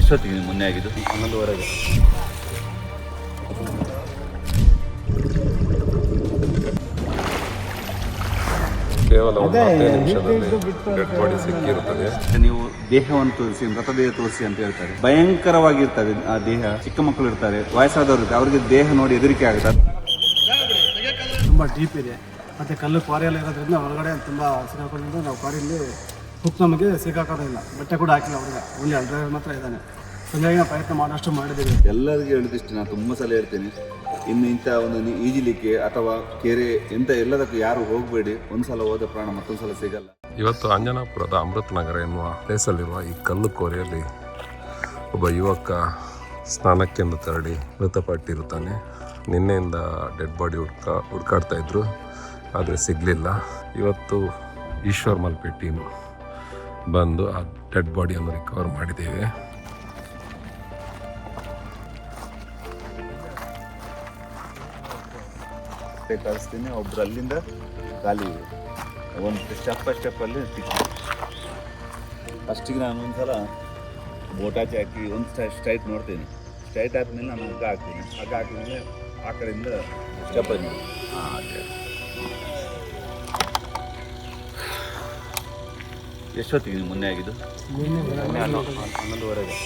ಎಷ್ಟೊತ್ತಿಗೆ ಮೊನ್ನೆ ಆಗಿದ್ದು? 11:30. ಕೇವಲ 10 ನಿಮಿಷದಲ್ಲಿ ಡೆಡ್ ಬಾಡಿ ಸಿಕ್ಕಿರುತ್ತದೆ. ನೀವು ದೇಹವನ್ನು ತೋರಿಸಿ, ಮೃತದೇಹ ತೋರಿಸಿ ಅಂತ ಹೇಳ್ತಾರೆ. ಭಯಂಕರವಾಗಿರ್ತದೆ ಆ ದೇಹ. ಚಿಕ್ಕ ಮಕ್ಕಳು ಇರ್ತಾರೆ, ವಯಸ್ಸಾದವರು ಇರ್ತಾರೆ, ಅವ್ರಿಗೆ ದೇಹ ನೋಡಿ ಹೆದರಿಕೆ ಆಗುತ್ತೆ. ತುಂಬ ಡೀಪ್ ಇದೆ ಮತ್ತು ಕಲ್ಲು ಕ್ವಾರಿ ಎಲ್ಲ ಇರೋದ್ರಿಂದ ಹೊರಗಡೆ ತುಂಬ ಸಿಕ್ಕಾಕೊಂಡಿದ್ದು ನಾವು ಕ್ವಾರಿಯಲ್ಲಿ ಹುಕ್ ನಮಗೆ ಸಿಕ್ಕಾಕೋದಿಲ್ಲ. ಬಟ್ಟೆ ಕೂಡ ಹಾಕಿಲ್ಲ ಅವ್ರಿಗೆ, ಓನ್ಲಿ ಡ್ರೈವರ್ ಮಾತ್ರ ಇದ್ದಾನೆ. ಹಾಗಾಗಿ ನಾವು ಪ್ರಯತ್ನ ಮಾಡೋಷ್ಟು ಮಾಡಿದ್ದೀವಿ. ಎಲ್ಲರಿಗೂ ಹೇಳಿದಿಷ್ಟು ನಾನು ತುಂಬ ಸಲ ಹೇಳ್ತೀನಿ, ಇನ್ನು ಇಂಥ ಒಂದು ಈಜಲಿಕ್ಕೆ ಅಥವಾ ಕೆರೆ ಎಂಥ ಎಲ್ಲದಕ್ಕೂ ಯಾರು ಹೋಗಬೇಡಿ. ಒಂದ್ಸಲ ಹೋದ ಪ್ರಾಣ ಮತ್ತೊಂದು ಸಲ ಸಿಗಲ್ಲ. ಇವತ್ತು ಅಂಜನಾಪುರದ ಅಮೃತ ನಗರ ಎನ್ನುವ ಪ್ಲೇಸಲ್ಲಿರುವ ಈ ಕಲ್ಲು ಕೋರೆಯಲ್ಲಿ ಒಬ್ಬ ಯುವಕ ಸ್ನಾನಕ್ಕೆಂದು ತೆರಳಿ ಮೃತಪಟ್ಟಿರುತ್ತಾನೆ. ನಿನ್ನೆಯಿಂದ ಡೆಡ್ ಬಾಡಿ ಹುಡ್ಕಾಡ್ತಾ ಇದ್ರು, ಆದರೆ ಸಿಗಲಿಲ್ಲ. ಇವತ್ತು ಈಶ್ವರ್ ಮಲ್ಪೆ ಟೀಮ್ ಬಂದು ಆ ಡೆಡ್ ಬಾಡಿಯನ್ನು ರಿಕವರ್ ಮಾಡಿದ್ದೇವೆ. ಕಳಿಸ್ತೀನಿ. ಒಬ್ರು ಅಲ್ಲಿಂದ ಖಾಲಿ ಒಂದು ಸ್ಟೆಪ್ಪಲ್ಲಿ ಸಿಕ್ಕಿ ಫಸ್ಟಿಗೆ ನಾನು ಒಂದ್ಸಲ ಬೋಟಾಚಿ ಹಾಕಿ ಒಂದು ಸ್ಟ್ರೈಟ್ ನೋಡ್ತೀನಿ. ಸ್ಟ್ರೈಟ್ ಆದ್ಮೇಲೆ ನಾನು ಹಗ್ಗ ಹಾಕ್ತೀನಿ. ಹಗ್ಗ ಹಾಕಿದ್ಮೇಲೆ ಆ ಕಡೆಯಿಂದ ಸ್ಟೆಪ್ ಆಗಿ ಎಷ್ಟೊತ್ತಿಗೆ ಮೊನ್ನೆ ಆಗಿದ್ದು? 11:30.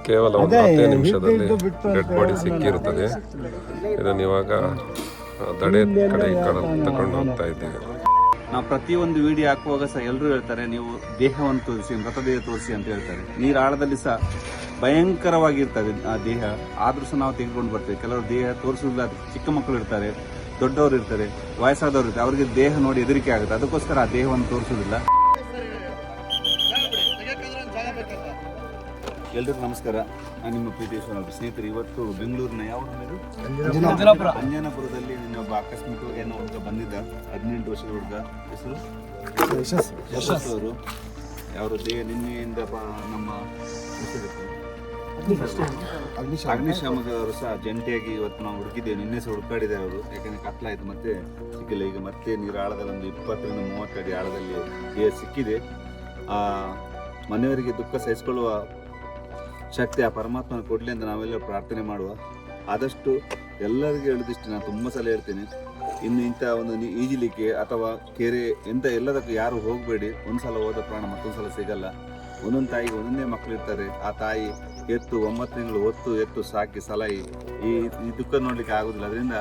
ಕೇವಲ 10 ನಿಮಿಷದಲ್ಲಿ ಡೆಡ್ ಬಾಡಿ ಸಿಕ್ಕಿರುತ್ತದೆ. ಇದನ್ನು ಇವಾಗ ದಡೆ ಕಡೆ ತಗೊಂಡು ಹೋಗ್ತಾ ಇದ್ದೇವೆ. ನಾವು ಪ್ರತಿಯೊಂದು ವಿಡಿಯೋ ಹಾಕುವಾಗ ಸಹ ಎಲ್ಲರೂ ಹೇಳ್ತಾರೆ, ನೀವು ದೇಹವನ್ನು ತೋರಿಸಿ, ಮೃತದೇಹ ತೋರಿಸಿ ಅಂತ ಹೇಳ್ತಾರೆ. ನೀರು ಆಳದಲ್ಲಿ ಸಹ ಭಯಂಕರವಾಗಿರ್ತದೆ ಆ ದೇಹ. ಆದ್ರೂ ಸಹ ನಾವು ತೆಗೆದುಕೊಂಡು ಬರ್ತೇವೆ. ಕೆಲವರು ದೇಹ ತೋರಿಸುವುದಿಲ್ಲ. ಚಿಕ್ಕ ಮಕ್ಕಳು ಇರ್ತಾರೆ, ದೊಡ್ಡವರು ಇರ್ತಾರೆ, ವಯಸ್ಸಾದವರು ಇರ್ತಾರೆ, ಅವರಿಗೆ ದೇಹ ನೋಡಿ ಹೆದರಿಕೆ ಆಗುತ್ತೆ. ಅದಕ್ಕೋಸ್ಕರ ಆ ದೇಹವನ್ನು ತೋರಿಸುವುದಿಲ್ಲ. ಎಲ್ರಿಗೂ ನಮಸ್ಕಾರ. ನಾನು ನಿಮ್ಮ ಪ್ರೀತಿಸುವ ಸ್ನೇಹಿತರು. ಇವತ್ತು ಬೆಂಗಳೂರಿನ ಯಾವ ಅಂಜನಾಪುರದಲ್ಲಿ ಒಬ್ಬ ಆಕಸ್ಮಿಕ ಏನೋ ಹುಡುಗ ಬಂದಿದ್ದ, 18 ವರ್ಷದ ಹುಡುಗ. ಹೆಸರು ಯಶಸ್ ಅವರು. ಅವರು ನಿನ್ನೆಯಿಂದ ನಮ್ಮ ಅಗ್ನಿಶಾಮಕರು ಸಹ ಜಂಟಿಯಾಗಿ ಇವತ್ತು ನಾವು ಹುಡುಕಿದ್ದೇವೆ. ನಿನ್ನೆ ಸಹ ಹುಡುಕಾಡಿದ್ದಾರೆ ಅವರು. ಯಾಕಂದರೆ ಕತ್ಲಾಯಿತು, ಮತ್ತೆ ಸಿಕ್ಕಿಲ್ಲ. ಈಗ ಮತ್ತೆ ನೀರು ಆಳದಲ್ಲಿ ಒಂದು 20 ರಿಂದ 30 ಅಡಿ ಆಳದಲ್ಲಿ ದೇಹ ಸಿಕ್ಕಿದೆ. ಮನೆಯವರಿಗೆ ದುಃಖ ಸಹಿಸಿಕೊಳ್ಳುವ ಶಕ್ತಿ ಆ ಪರಮಾತ್ಮನ ಕೊಡಲಿ ಅಂತ ನಾವೆಲ್ಲ ಪ್ರಾರ್ಥನೆ ಮಾಡುವ. ಆದಷ್ಟು ಎಲ್ಲರಿಗೂ ಹೇಳೋದಿಷ್ಟು ನಾನು ತುಂಬ ಸಲ ಹೇಳ್ತೇನೆ, ಇನ್ನು ಇಂಥ ಒಂದು ಈಜಲಿಕ್ಕೆ ಅಥವಾ ಕೆರೆ ಎಂತ ಎಲ್ಲದಕ್ಕೂ ಯಾರು ಹೋಗಬೇಡಿ. ಒಂದ್ಸಲ ಹೋದ ಪ್ರಾಣ ಮತ್ತೊಂದ್ಸಲ ಸಿಗಲ್ಲ. ಒಂದೊಂದು ತಾಯಿಗೆ ಒಂದೊಂದೇ ಮಕ್ಕಳು ಇರ್ತಾರೆ. ಆ ತಾಯಿ ಎತ್ತು 9 ತಿಂಗಳು ಎತ್ತು ಸಾಕಿ ಸಲಹಿ ಈ ದುಃಖ ನೋಡ್ಲಿಕ್ಕೆ ಆಗೋದಿಲ್ಲ. ಅದರಿಂದ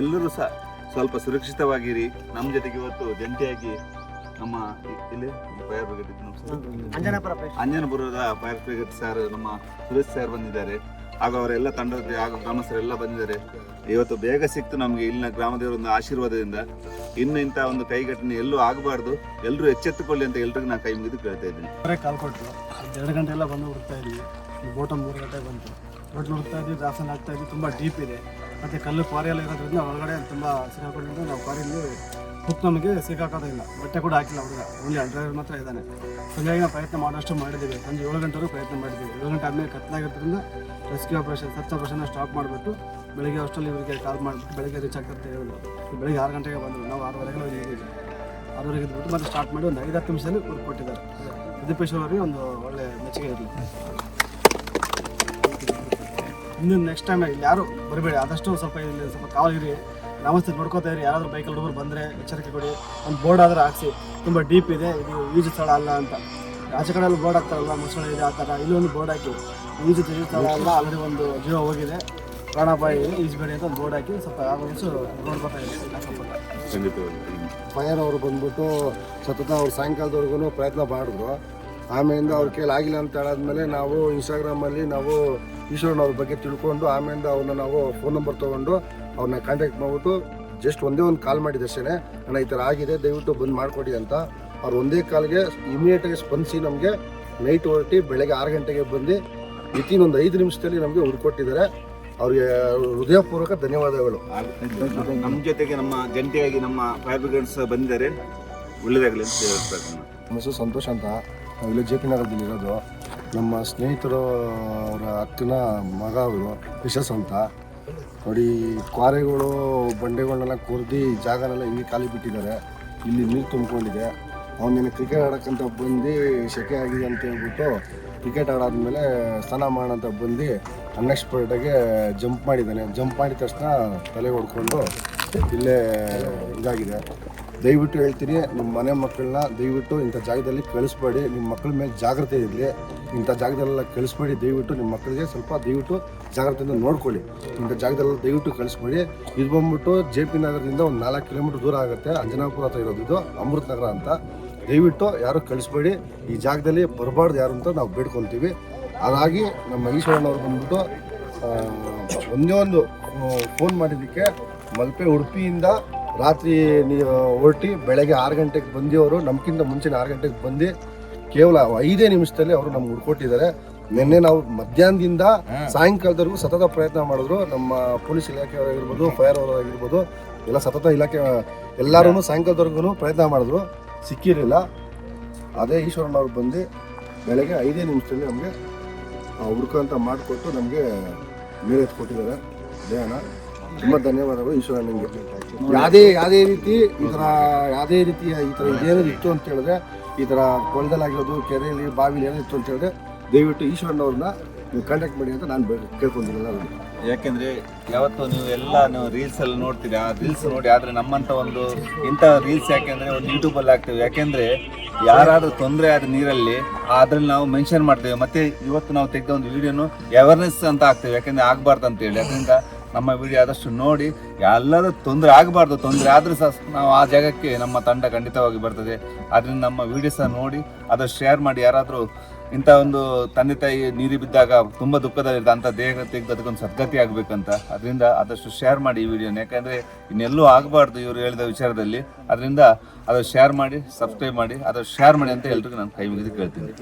ಎಲ್ಲರೂ ಸಹ ಸ್ವಲ್ಪ ಸುರಕ್ಷಿತವಾಗಿರಿ. ನಮ್ಮ ಜೊತೆಗೆ ಇವತ್ತು ಜಂಟಿಯಾಗಿ ನಮ್ಮ ಇಲ್ಲಿ ಫೈರ್ ಬ್ರಿಗೇಡ್ ಅಂಜನಾಪುರದ ಫೈರ್ ಬ್ರಿಗೇಡ್ ಸರ್ ನಮ್ಮ ಸುರೇಶ್ ಸರ್ ಬಂದಿದ್ದಾರೆ, ಹಾಗೂ ಅವರೆಲ್ಲ ತಂಡದ ಹಾಗೂ ಗ್ರಾಮಸ್ಥರೆಲ್ಲ ಬಂದಿದ್ದಾರೆ. ಇವತ್ತು ಬೇಗ ಸಿಕ್ತು ನಮಗೆ ಇಲ್ಲಿನ ಗ್ರಾಮದೇವರ ಒಂದು ಆಶೀರ್ವಾದದಿಂದ. ಇನ್ನು ಇಂಥ ಒಂದು ಕೈಘಟನೆ ಎಲ್ಲೂ ಆಗಬಾರ್ದು, ಎಲ್ಲರೂ ಎಚ್ಚೆತ್ತುಕೊಳ್ಳಿ ಅಂತ ಎಲ್ರಿಗೂ ನಾನು ಕೈ ಮುಗಿದು ಕೇಳ್ತಾ ಇದ್ದೀನಿ. ಕಾಲ್ ಕೊಟ್ಟು 2 ಗಂಟೆ ಎಲ್ಲ ಬಂದು ಹುಡುಕ್ತಾ ಇದ್ವಿ. ಬೋಟ್ 3 ಗಂಟೆಗೆ ಬಂತು. ಬೋಟ್ ಹುಡುಕ್ತಾ ಇದ್ವಿ, ದಾಸನ ಆಗ್ತಾ ಇದ್ವಿ. ತುಂಬ ಡೀಪ್ ಇದೆ ಮತ್ತು ಕಲ್ಲು ಕ್ವಾರಿ ಎಲ್ಲ ಇರೋದ್ರಿಂದ ಒಳಗಡೆ ತುಂಬ ಸಿಕ್ಕಾಕೊಂಡಿದ್ದು ನಾವು ಕ್ವಾರಿಯಲ್ಲಿ ಹುಕ್ ನಮಗೆ ಸಿಕ್ಕಾಕೋದೇ ಇಲ್ಲ. ಬಟ್ಟೆ ಕೂಡ ಹಾಕಿಲ್ಲ ಹುಡುಗ, ಓನ್ಲಿ ಡ್ರೈವರ್ ಮಾತ್ರ ಇದ್ದಾನೆ. ಹಾಗಾಗಿ ನಾವು ಪ್ರಯತ್ನ ಮಾಡೋಷ್ಟು ಮಾಡಿದ್ದೀವಿ. ಸಂಜೆ 7 ಗಂಟೆವರೆಗೂ ಪ್ರಯತ್ನ ಮಾಡಿದ್ದೀವಿ. 7 ಗಂಟೆ ಆದಮೇಲೆ ಕತ್ಲಾಗಿರೋದ್ರಿಂದ rescue operation search operation stop ಮಾಡಿಬಿಟ್ಟು ಬೆಳಗ್ಗೆ ಅಷ್ಟರಲ್ಲಿ ಇವರಿಗೆ ಕಾಲ್ ಮಾಡಿಬಿಟ್ಟು ಬೆಳಗ್ಗೆ ರೀಚ್ ಆಗ್ತಂತ ಹೇಳಿದ್ರು. ಬೆಳಗ್ಗೆ 6 ಗಂಟೆಗೆ ಬಂದರು. ನಾವು 6:30 ಇದ್ದೀವಿ. 6:30 ಇದ್ಬಿಟ್ಟು ಮತ್ತೆ ಸ್ಟಾರ್ಟ್ ಮಾಡಿ ಒಂದು 5-10 ನಿಮಿಷದಲ್ಲಿ ಹುಡುಕಿ ಕೊಟ್ಟಿದ್ದಾರೆ. ಸಿದ್ದೇಶ್ವರವರಿಗೆ ಒಂದು ಒಳ್ಳೆ ಮೆಚ್ಚುಗೆ ಇರಲಿ. ಇನ್ನು ನೆಕ್ಸ್ಟ್ ಟೈಮ್ ಇಲ್ಲಿ ಯಾರು ಬರಬೇಡಿ, ಆದಷ್ಟು ಸ್ವಲ್ಪ ಇಲ್ಲಿ ಸ್ವಲ್ಪ ಕಾವಲಿರಿ, ವ್ಯವಸ್ಥೆ ನೋಡ್ಕೋತಾ ಇರಿ. ಯಾರಾದರೂ ಬೈಕಲ್ಲಿ ಹುಡುಗರು ಬಂದರೆ ಎಚ್ಚರಿಕೆ ಕೊಡಿ. ಒಂದು ಬೋರ್ಡ್ ಆದರೂ ಹಾಕ್ಸಿ, ತುಂಬ ಡೀಪ್ ಇದೆ, ಇದು ಈಜು ಸ್ಥಳ ಅಲ್ಲ ಅಂತ. ಆಚೆ ಕಡೆ ಎಲ್ಲ ಬೋರ್ಡ್ ಹಾಕ್ತಾರಲ್ಲ, ಮುಚ್ಚಳ ಇದೆ, ಆ ಥರ ಇಲ್ಲಿ ಒಂದು ಬೋರ್ಡ್ ಹಾಕಿ ಈಜು ಸ್ಥಳ ಅಲ್ಲ, ಆಲ್ರೆಡಿ ಒಂದು ಜೀವ ಹೋಗಿದೆ, ಪ್ರಾಣಾಪಾಯ ಇದೆ, ಈಜಬೇಡಿ ಅಂತ ಒಂದು ಬೋರ್ಡ್ ಹಾಕಿ ಸ್ವಲ್ಪ ಆಗೋದು ನೋಡ್ಕೋತಾ ಇದೆ. ಫೈರ್ ಅವರು ಬಂದ್ಬಿಟ್ಟು ಸತತ ಅವ್ರು ಸಾಯಂಕಾಲದವರೆಗೂ ಪ್ರಯತ್ನ ಮಾಡಿದ್ರು. ಆಮೇಲಿಂದ ಅವ್ರ ಕೈಲಿ ಆಗಿಲ್ಲ ಅಂತ ಹೇಳಾದ್ಮೇಲೆ ನಾವು ಇನ್ಸ್ಟಾಗ್ರಾಮಲ್ಲಿ ನಾವು ಈಶ್ವರನ್ ಅವ್ರ ಬಗ್ಗೆ ತಿಳ್ಕೊಂಡು ಆಮೇಲಿಂದ ಅವ್ರನ್ನ ನಾವು ಫೋನ್ ನಂಬರ್ ತೊಗೊಂಡು ಅವ್ರನ್ನ ಕಾಂಟ್ಯಾಕ್ಟ್ ಮಾಡಿಬಿಟ್ಟು ಜಸ್ಟ್ ಒಂದೇ ಒಂದು ಕಾಲ್ ಮಾಡಿದ ಅಷ್ಟೇ, ಅಣ್ಣ ಈ ಥರ ಆಗಿದೆ ದಯವಿಟ್ಟು ಬಂದು ಮಾಡಿಕೊಡಿ ಅಂತ. ಅವ್ರು ಒಂದೇ ಕಾಲ್ಗೆ ಇಮಿಡಿಯೇಟಾಗಿ ಸ್ಪಂದಿಸಿ ನಮಗೆ ನೈಟ್ ಹೊರಟಿ ಬೆಳಗ್ಗೆ 6 ಗಂಟೆಗೆ ಬಂದು ವಿತಿನ್ ಒಂದು 5 ನಿಮಿಷದಲ್ಲಿ ನಮಗೆ ಹುಡ್ಕೊಟ್ಟಿದ್ದಾರೆ. ಅವ್ರಿಗೆ ಹೃದಯಪೂರ್ವಕ ಧನ್ಯವಾದಗಳು. ನಮ್ಮ ಜೊತೆಗೆ ನಮ್ಮ ಜಂಟಿಯಾಗಿ ನಮ್ಮ ಫೈರ್ ಬ್ರಿಗೇಡ್ಸ್ ಬಂದಿದ್ದಾರೆ, ಒಳ್ಳೆಯದಾಗಲಿ ಅಂತ ಹೇಳ್ತಾರೆ. ನಮ್ಮ ಹೆಸರು ಸಂತೋಷ್ ಅಂತ, ನಾವು ಇಲ್ಲೇ JP ನಗರದಲ್ಲಿ ಇರೋದು. ನಮ್ಮ ಸ್ನೇಹಿತರು ಅವರ ಅಕ್ಕನ ಮಗ ಅವರು ಯಶಸ್ ಅಂತ. ನೋಡಿ, ಕ್ವಾರೆಗಳು ಬಂಡೆಗಳನ್ನೆಲ್ಲ ಕೊರ್ದು ಜಾಗನೆಲ್ಲ ಹಿಂಗೆ ಖಾಲಿ ಬಿಟ್ಟಿದ್ದಾರೆ. ಇಲ್ಲಿ ನೀರು ತುಂಬಿಕೊಂಡಿದೆ. ಅವನೇನು ಕ್ರಿಕೆಟ್ ಆಡೋಕ್ಕಂತ ಬಂದು ಸೆಕೆ ಆಗಿದೆ ಅಂತ ಹೇಳ್ಬಿಟ್ಟು ಕ್ರಿಕೆಟ್ ಆಡಾದ್ಮೇಲೆ ಸ್ನಾನ ಮಾಡೋಣ ಅಂತ ಬಂದು ಅನ್ಎಕ್ಸ್ಪೆಕ್ಟೆಡ್ಗೆ ಜಂಪ್ ಮಾಡಿದ್ದಾನೆ. ಜಂಪ್ ಮಾಡಿದ ತಕ್ಷಣ ತಲೆ ಹೊಡ್ಕೊಂಡು ಇಲ್ಲೇ ಇದಾಗಿದೆ. ದಯವಿಟ್ಟು ಹೇಳ್ತೀನಿ, ನಿಮ್ಮ ಮನೆ ಮಕ್ಕಳನ್ನ ದಯವಿಟ್ಟು ಇಂಥ ಜಾಗದಲ್ಲಿ ಕಳಿಸ್ಬೇಡಿ. ನಿಮ್ಮ ಮಕ್ಕಳ ಮೇಲೆ ಜಾಗ್ರತೆ ಇರಲಿ. ಇಂಥ ಜಾಗದಲ್ಲೆಲ್ಲ ಕಳಿಸ್ಬೇಡಿ. ದಯವಿಟ್ಟು ನಿಮ್ಮ ಮಕ್ಕಳಿಗೆ ಸ್ವಲ್ಪ ದಯವಿಟ್ಟು ಜಾಗ್ರತೆಯಿಂದ ನೋಡ್ಕೊಳ್ಳಿ. ಇಂಥ ಜಾಗದಲ್ಲೆಲ್ಲ ದಯವಿಟ್ಟು ಕಳಿಸ್ಬೇಡಿ. ಇದು ಬಂದ್ಬಿಟ್ಟು JP ನಗರದಿಂದ ಒಂದು 4 ಕಿಲೋಮೀಟರ್ ದೂರ ಆಗುತ್ತೆ. ಅಂಜನಾಪುರ ಹತ್ರ ಇರೋದು ಇದು ಅಮೃತ ನಗರ ಅಂತ. ದಯವಿಟ್ಟು ಯಾರು ಕಳಿಸ್ಬೇಡಿ. ಈ ಜಾಗದಲ್ಲಿ ಬರಬಾರ್ದು ಯಾರು ಅಂತ ನಾವು ಬೇಡ್ಕೊತೀವಿ. ಅದಾಗಿ ನಮ್ಮ ಈಶ್ವರನವ್ರು ಬಂದ್ಬಿಟ್ಟು ಒಂದೇ ಒಂದು ಫೋನ್ ಮಾಡಿದ್ದಕ್ಕೆ ಮಲ್ಪೆ ಉಡುಪಿಯಿಂದ ರಾತ್ರಿ ಹೊರಟಿ ಬೆಳಗ್ಗೆ 6 ಗಂಟೆಗೆ ಬಂದಿವರು. ನಮ್ಗಿಂತ ಮುಂಚೆನೇ 6 ಗಂಟೆಗೆ ಬಂದು ಕೇವಲ 5 ನಿಮಿಷದಲ್ಲಿ ಅವರು ನಮ್ಗೆ ಹುಡ್ಕೊಟ್ಟಿದ್ದಾರೆ. ನಿನ್ನೆ ನಾವು ಮಧ್ಯಾಹ್ನದಿಂದ ಸಾಯಂಕಾಲದವರೆಗೂ ಸತತ ಪ್ರಯತ್ನ ಮಾಡಿದ್ರು. ನಮ್ಮ ಪೊಲೀಸ್ ಇಲಾಖೆಯವರಾಗಿರ್ಬೋದು, ಫೈರ್ ಅವರಾಗಿರ್ಬೋದು, ಎಲ್ಲ ಸತತ ಇಲಾಖೆ ಎಲ್ಲರೂ ಸಾಯಂಕಾಲದವರೆಗೂ ಪ್ರಯತ್ನ ಮಾಡಿದ್ರು, ಸಿಕ್ಕಿರಲಿಲ್ಲ. ಅದೇ ಈಶ್ವರನವ್ರು ಬಂದು ಬೆಳಗ್ಗೆ 5 ನಿಮಿಷದಲ್ಲಿ ನಮಗೆ ಹುಡ್ಕೊಂತ ಮಾಡಿಕೊಟ್ಟು ನಮಗೆ ಮೇಲೆ ಎತ್ಕೊಟ್ಟಿದ್ದಾರೆ. ದೇಹನ ತುಂಬ ಧನ್ಯವಾದಗಳು ಈಶ್ವರನಿಗೆ. ಯಾವುದೇ ರೀತಿ ಈ ರೀತಿಯ ಈ ಥರ ಇದೇನಾದ್ರು ಇತ್ತು ಅಂತ ಹೇಳಿದ್ರೆ, ಈ ಥರ ಕೊಳದಲ್ಲಾಗಿರೋದು, ಕೆರೆಯಲ್ಲಿ ಬಾವಿಲಿ ಏನಾದ್ರು ಇತ್ತು ಅಂತ ಹೇಳಿದ್ರೆ ದಯವಿಟ್ಟು ಈಶ್ವರನವ್ರನ್ನ ನೀವು ಕಾಂಟ್ಯಾಕ್ಟ್ ಮಾಡಿ ಅಂತ ನಾನು ಕೇಳ್ಕೊಂಡಿಲ್ಲ ಎಲ್ಲರೂ. ಯಾಕೆಂದರೆ ಯಾವತ್ತು ನೀವು ರೀಲ್ಸ್ ಎಲ್ಲ ನೋಡ್ತೀರಿ, ಆ ರೀಲ್ಸ್ ನೋಡಿ. ಆದರೆ ನಮ್ಮಂಥ ಒಂದು ಇಂಥ ರೀಲ್ಸ್ ಯಾಕೆಂದರೆ ಒಂದು ಯೂಟ್ಯೂಬಲ್ಲಿ ಹಾಕ್ತೇವೆ. ಯಾಕೆಂದರೆ ಯಾರಾದರೂ ತೊಂದರೆ ಆದ ನೀರಲ್ಲಿ ಅದ್ರಲ್ಲಿ ನಾವು ಮೆನ್ಷನ್ ಮಾಡ್ತೇವೆ. ಮತ್ತು ಇವತ್ತು ನಾವು ತೆಗೆದ ಒಂದು ವಿಡಿಯೋನು ಅವೇರ್ನೆಸ್ ಅಂತ ಹಾಕ್ತೇವೆ, ಯಾಕೆಂದರೆ ಆಗಬಾರ್ದು ಅಂತೇಳಿ. ಅದರಿಂದ ನಮ್ಮ ವಿಡಿಯೋ ಆದಷ್ಟು ನೋಡಿ, ಎಲ್ಲರೂ ತೊಂದರೆ ಆಗಬಾರ್ದು. ತೊಂದರೆ ಆದರೂ ಸಹ ನಾವು ಆ ಜಾಗಕ್ಕೆ ನಮ್ಮ ತಂಡ ಖಂಡಿತವಾಗಿ ಬರ್ತದೆ. ಅದರಿಂದ ನಮ್ಮ ವಿಡಿಯೋ ಸಹ ನೋಡಿ ಅದನ್ನು ಶೇರ್ ಮಾಡಿ. ಯಾರಾದರೂ ಇಂಥ ಒಂದು ತಂದೆ ತಾಯಿ ನೀರು ಬಿದ್ದಾಗ ತುಂಬ ದುಃಖದಲ್ಲಿರುತ್ತೆ, ಅಂಥ ದೇಹ ತೆಗೆದು ಅದಕ್ಕೊಂದು ಸದ್ಗತಿ ಆಗಬೇಕಂತ. ಅದರಿಂದ ಆದಷ್ಟು ಶೇರ್ ಮಾಡಿ ಈ ವಿಡಿಯೋನ, ಯಾಕಂದರೆ ಇನ್ನೆಲ್ಲೂ ಆಗಬಾರ್ದು ಇವರು ಹೇಳಿದ ವಿಚಾರದಲ್ಲಿ. ಅದರಿಂದ ಅದು ಶೇರ್ ಮಾಡಿ, ಸಬ್ಸ್ಕ್ರೈಬ್ ಮಾಡಿ, ಅದು ಶೇರ್ ಮಾಡಿ ಅಂತ ಎಲ್ರಿಗೂ ನಾನು ಕೈ ಮುಗಿದು ಕೇಳ್ತೀನಿ.